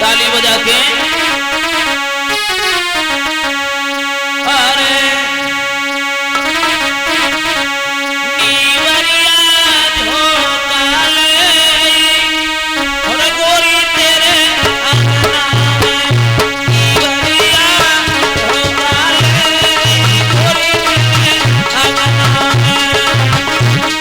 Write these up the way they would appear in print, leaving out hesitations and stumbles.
ताली बजा के अरे नीवरिया झोंका ले और गोरी तेरे अंगना में नीवरिया झोंका ले गोरी तेरे अंगना में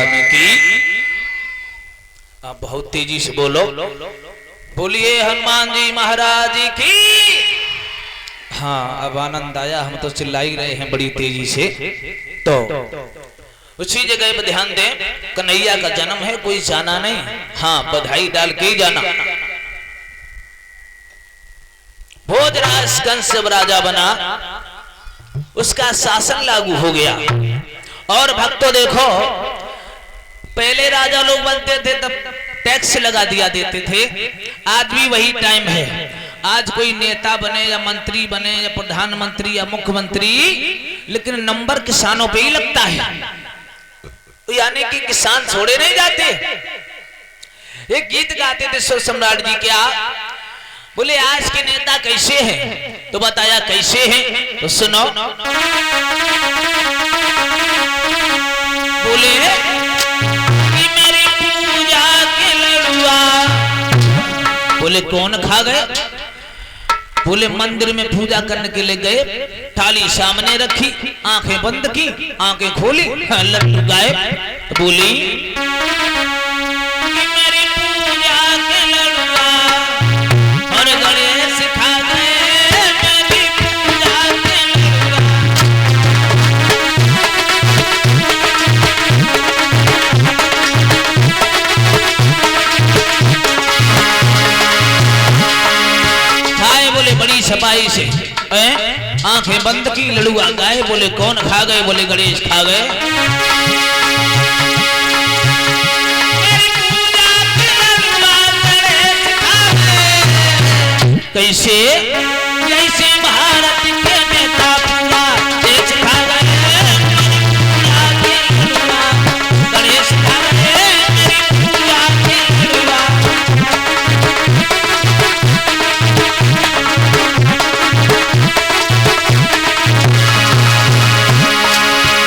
में की। आप बहुत तेजी से बोलो, बोलिए हनुमान जी महाराज की। हाँ, अब आनंद आया, हम तो चिल्ला ही रहे हैं बड़ी तेजी से। तो उसी जगह पर ध्यान दें, कन्हैया का जन्म है, कोई जाना नहीं, हाँ बधाई डाल के ही जाना। भोजराज कंस जब राजा बना, उसका शासन लागू हो गया। और भक्तों देखो, पहले राजा लोग बनते थे तब टैक्स लगा दिया देते थे, आज भी वही टाइम है। आज कोई नेता बने या मंत्री बने या प्रधानमंत्री या मुख्यमंत्री, लेकिन नंबर किसानों पे ही लगता है, यानी कि किसान छोड़े नहीं जाते। एक गीत गाते थे सुर सम्राट जी, क्या बोले आज के नेता कैसे हैं, तो बताया कैसे हैं, तो सुनो। बोले कि मेरी पूजा के लड़ुआ, बोले कौन खा गए, बोले मंदिर में पूजा करने के लिए गए, थाली सामने रखी, आंखें बंद की, आंखें खोली, लड्डू गायब। बोली कि मेरी पूजा के लड़ुआ और गणेश खा गए मेरी पूजा के लड़ुआ। खाए बोले बड़ी सफाई से, आंखें बंद की, लड़ुआ गाए, बोले कौन खा गए, बोले गणेश खा गए। कैसे जैसे भारत के नेता पूरा देश खा गए, गणेश खा गए मेरी पूजा के लड़ुआ।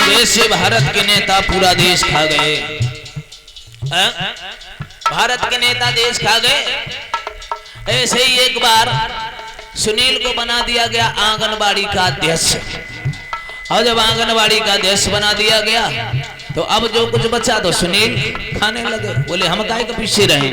जैसे भारत के नेता पूरा देश खा गए, भारत के नेता देश खा गए, ऐसे ही एक बार सुनील को बना दिया गया आंगनबाड़ी का अध्यक्ष। और जब आंगनबाड़ी का अध्यक्ष बना दिया गया, तो अब जो कुछ बचा तो सुनील खाने लगे। बोले हम काहे के पीछे रहे।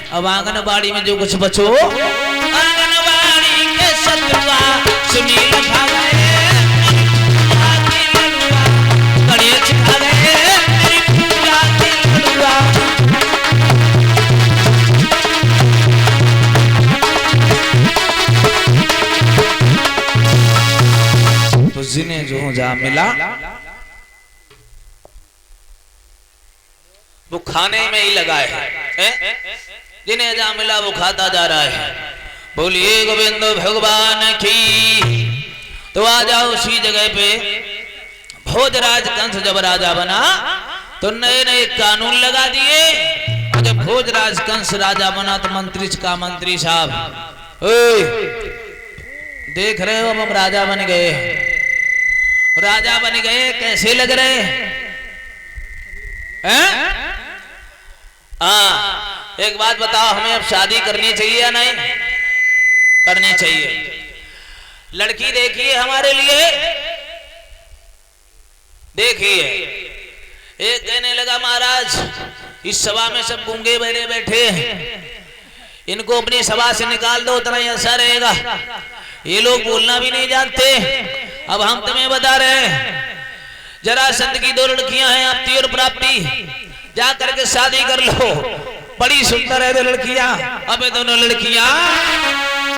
अब आंगनबाड़ी में जो कुछ बचो, आंगनबाड़ी के सतुआ सुनील खा गए, गणेश खा गए मेरी पूजा के लड़ुआ। तो जिन्हें जो जा मिला वो खाने में ही लगा है, जिन्हें जहां मिला वो खाता जा रहा है। बोलिए गोविंद भगवान की। तो आ जाओ उसी जगह पे, भोजराज कंस जब राजा बना तो नए नए कानून लगा दिए। जब भोजराज कंस राजा बना तो मंत्री का मंत्री साहब, ओए देख रहे हो हम राजा बन गए, राजा बन गए, कैसे लग रहे हैं? एक बात बताओ, हमें अब शादी करनी चाहिए या नहीं करनी चाहिए? लड़की देखिए हमारे लिए, देखिए। एक कहने लगा महाराज इस सभा में सब गूंगे बहरे बैठे हैं, इनको अपनी सभा से निकाल दो, उतना ही अच्छा रहेगा। ये लोग बोलना भी नहीं जानते। अब हम तुम्हें बता रहे हैं, जरासंध की 2 लड़कियां हैं, आपती और प्राप्ति, जा करके शादी कर लो। बड़ी सुंदर है 2 लड़कियां। अब ये दोनों लड़कियां,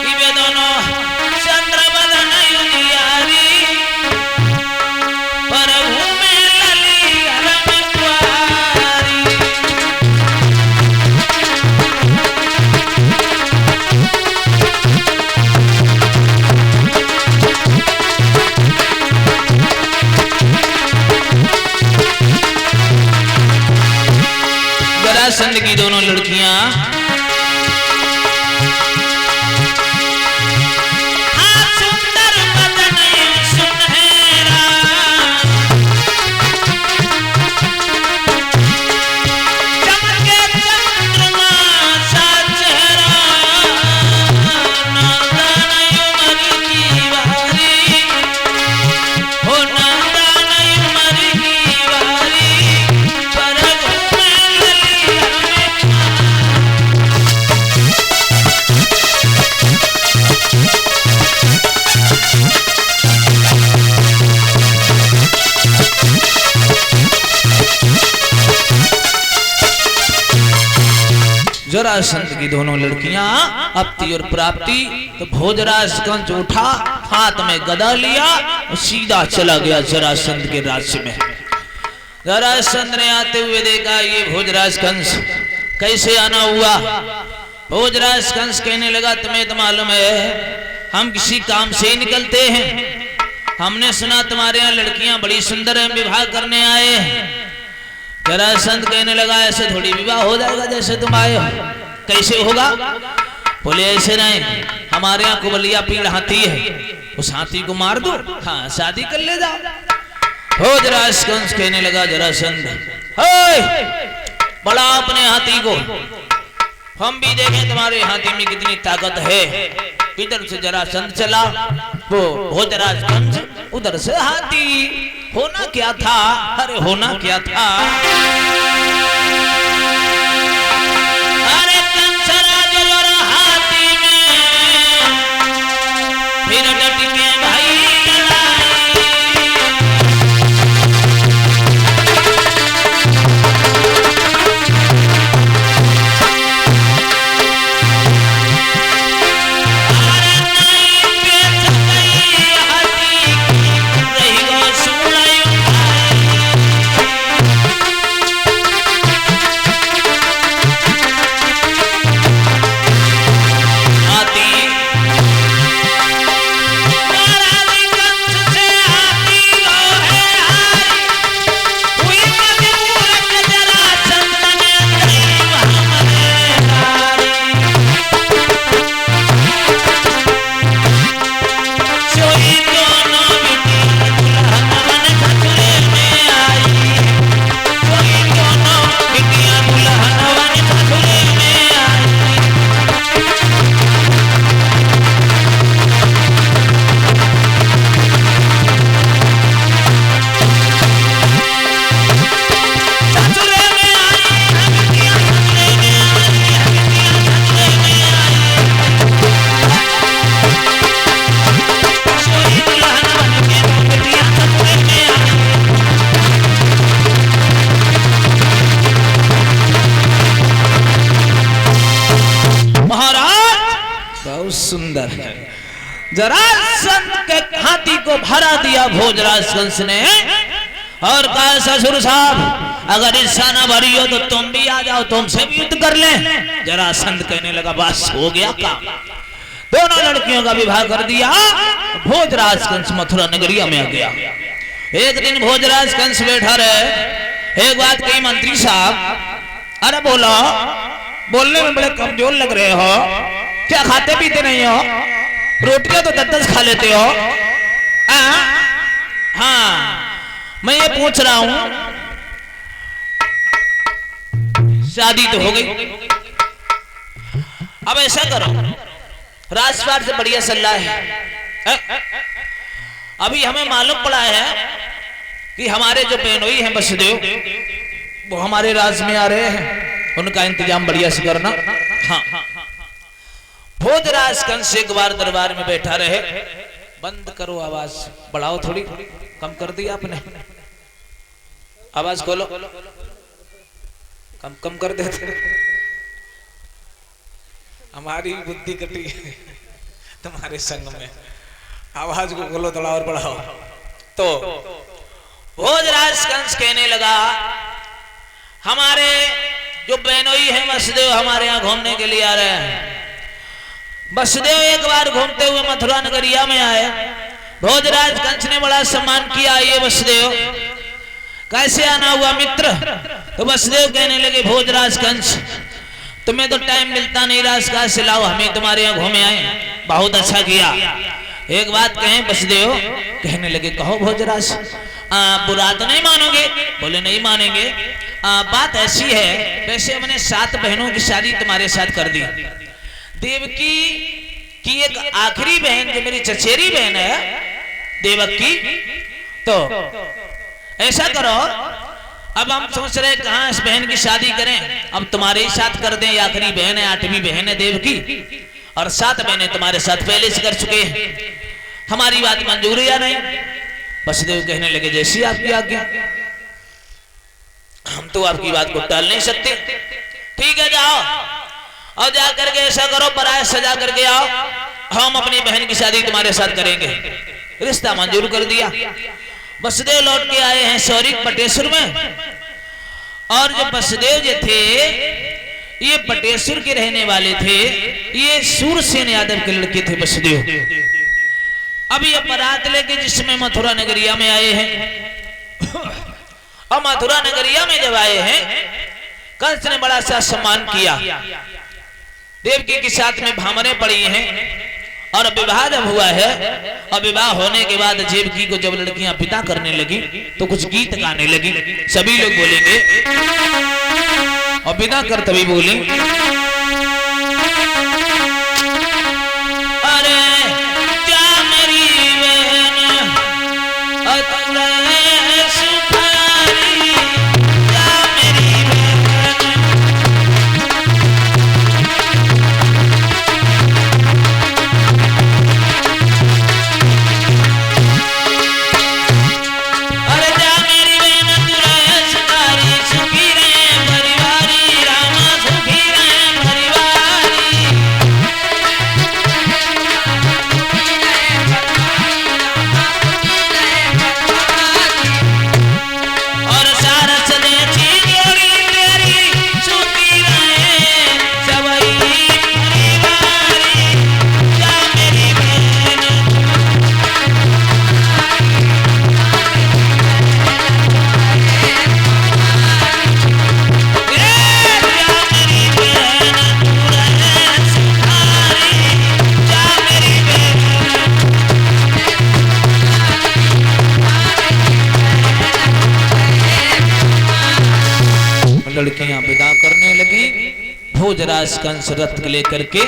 ये दोनों चंद्रबदन युधियारी, प्रभु में लली हरम कुआरी। जरासंध की दोनों लड़कियां अपती और प्राप्ति। तो भोजराज कंस उठा, हाथ में गदा लिया और सीधा चला गया जरासंध के राज्य में। जरासंध ने आते हुए देखा ये भोजराज कंस कैसे आना हुआ। भोजराज कंस कहने लगा तुम्हें तो मालूम है हम किसी काम से ही निकलते हैं, हमने सुना तुम्हारे यहाँ लड़कियां बड़ी सुंदर हैं, विवाह करने आए हैं। जरासंध कहने लगा ऐसे थोड़ी विवाह हो जाएगा जैसे तुम आए हो, कैसे होगा? बोले ऐसे नहीं, हमारे यहाँ कुबलिया पीड़ हाथी है, उस हाथी को मार दो, हाँ शादी कर ले जाओ। भोजराज कंस कहने लगा जरासंध बड़ा अपने हाथी को, हम भी देखें तुम्हारे हाथी में कितनी ताकत है। इधर से जरासंध चला, वो भोजराज कंस उधर से हाथी। होना क्या था? अरे होना क्या था? अरे कंसराज और हाथी में फिर डट के भाई सुंदर है। जरासंध के हाथी को भरा दिया भोजराज कंस ने और कहा ससुर साहब अगर इच्छा ना भरी हो तो तुम भी आ जाओ, तुमसे भी युद्ध कर लें। जरासंध कहने लगा बस हो गया काम। दोनों लड़कियों का विवाह कर दिया। भोजराज कंस मथुरा नगरिया में आ गया। एक दिन भोजराज कंस बैठा रहे, एक बात कही मंत्री साहब अरे बोलो, बोलने में बड़े कमजोर लग रहे हो, क्या खाते पीते नहीं हो? रोटियां तो 10-10 खा लेते हो। हाँ मैं ये पूछ रहा हूं शादी तो हो गई, अब ऐसा करो राजपाट से बढ़िया सलाह है। अभी हमें मालूम पड़ा है कि हमारे जो बहनोई हैं वसुदेव वो हमारे राज में आ रहे हैं, उनका इंतजाम बढ़िया से करना। हाँ भोजराज कंस एक बार दरबार में बैठा रहे। बंद करो आवाज, बढ़ाओ थोड़ी, कम कर दिया आपने, आवाज खोलो, कम कर देते। हमारी बुद्धि कटी है तुम्हारे संग में, आवाज को खोलो थोड़ा और बढ़ाओ। तो भोजराज कंस कहने लगा हमारे जो बहनोई है वसुदेव हमारे यहाँ घूमने के लिए आ रहे हैं। वसुदेव एक बार घूमते हुए मथुरा नगरिया में आए। भोजराज कंस ने बड़ा सम्मान किया, ये वसुदेव कैसे आना हुआ मित्र? तो वसुदेव कहने लगे भोजराज कंस तुम्हें तो टाइम मिलता नहीं, राजकाज से लाओ हमें तुम्हारे यहाँ घूमे आए, बहुत अच्छा किया। एक बात कहें वसुदेव? कहने लगे कहो भोजराज। बुरा तो नहीं मानोगे? बोले नहीं मानेंगे। बात ऐसी है वैसे हमने 7 बहनों की शादी तुम्हारे साथ कर दी। देवकी की एक आखिरी बहन जो मेरी चचेरी बहन है देवकी, तो ऐसा करो अब हम सोच रहे कहां इस बहन की शादी करें, अब तुम्हारे ही साथ कर दें। आखिरी बहन है, 8वीं बहन है देवकी, और 7 बहनें तुम्हारे साथ पहले से कर चुके हैं, हमारी बात मंजूर है या नहीं? वसुदेव कहने लगे जैसी आपकी आज्ञा, हम तो आपकी बात को टाल नहीं सकते। ठीक है जाओ। और जाकर के ऐसा करो पराय सजा करके आओ, हम अपनी बहन की शादी तुम्हारे साथ करेंगे। रिश्ता मंजूर कर दिया। वसुदेव लौट के आए हैं सौरिक पटेश्वर में। और जो वसुदेव जी थे ये पटेश्वर के रहने वाले थे, ये सूरसेन यादव के लड़के थे वसुदेव। अब ये बारात लेके जिसमें मथुरा नगरिया में आए हैं और मथुरा नगरिया में जब आए हैं कंस ने बड़ा सा सम्मान किया। देवकी के साथ में भामरे पड़ी हैं और विवाह जब हुआ है और विवाह होने के बाद देवकी को जब लड़कियां पिता करने लगी तो कुछ गीत गाने लगी। सभी लोग बोलेंगे और पिता कर तभी बोले, अरे क्या मेरी बहन सुखारी, क्या मेरी लड़कियां विदा करने लगी। भोजराज कंस रथ लेकर के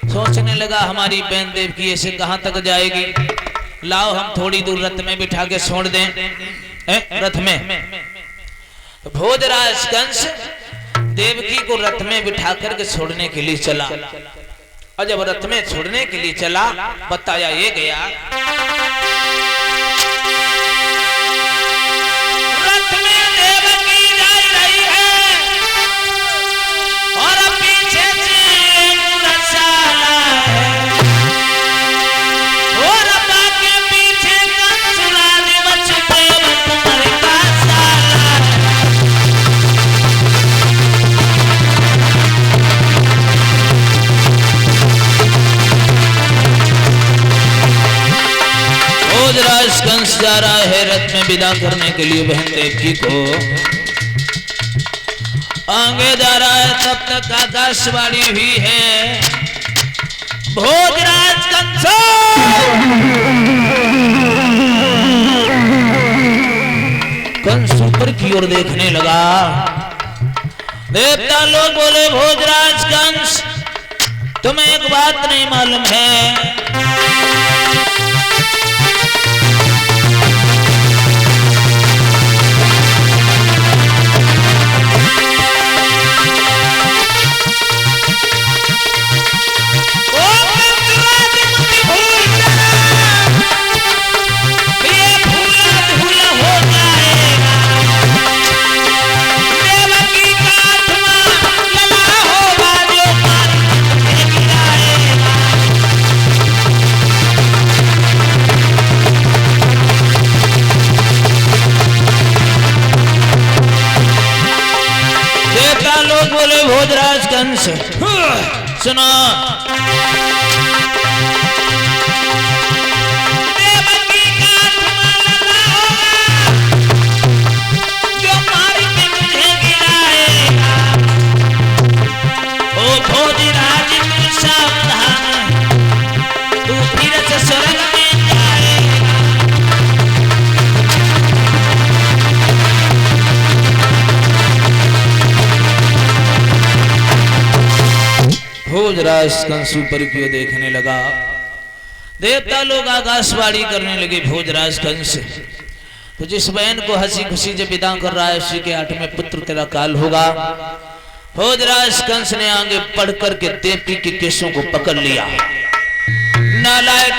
सोचने लगा हमारी बहन देवकी ऐसे कहां तक जाएगी, लाओ हम थोड़ी दूर रथ में बिठा के छोड़ दें रथ में। तो भोजराज कंस देवकी को रथ में बिठा करके छोड़ने के लिए चला। और जब रथ में छोड़ने के लिए चला बताया ये गया, रथ में देवकी जा रही है और पीछे से रसाला है और बाकी पीछे कंसुला दिवस देव तुम्हारे का साला भोजराज कंस जा रहा है रथ में विदा करने के लिए बहन देवकी को। आगे जा रहा है तब तक आकाशवाणी हुई है, भोजराज कंस कंस ऊपर की ओर देखने लगा। देवता लोग बोले भोजराज कंस तुम्हें एक बात नहीं मालूम है, भोजराज कंस सुनो, देवकी का लगा होगा जो मार के मुझे गिराएगा। ओ भोजराज तू सावधान, तू फिर से स्वर्ग में जाएगा। भोजराज कंस ऊपर की ओर देखने लगा। देवता लोग आकाशवाणी करने लगे भोजराज कंस तो जिस बहन को हंसी खुशी जब विदा कर रहा है उसी के 8वें पुत्र तेरा काल होगा। भोजराज कंस ने आगे पढ़ करके देवकी के केसों को पकड़ लिया। नालायक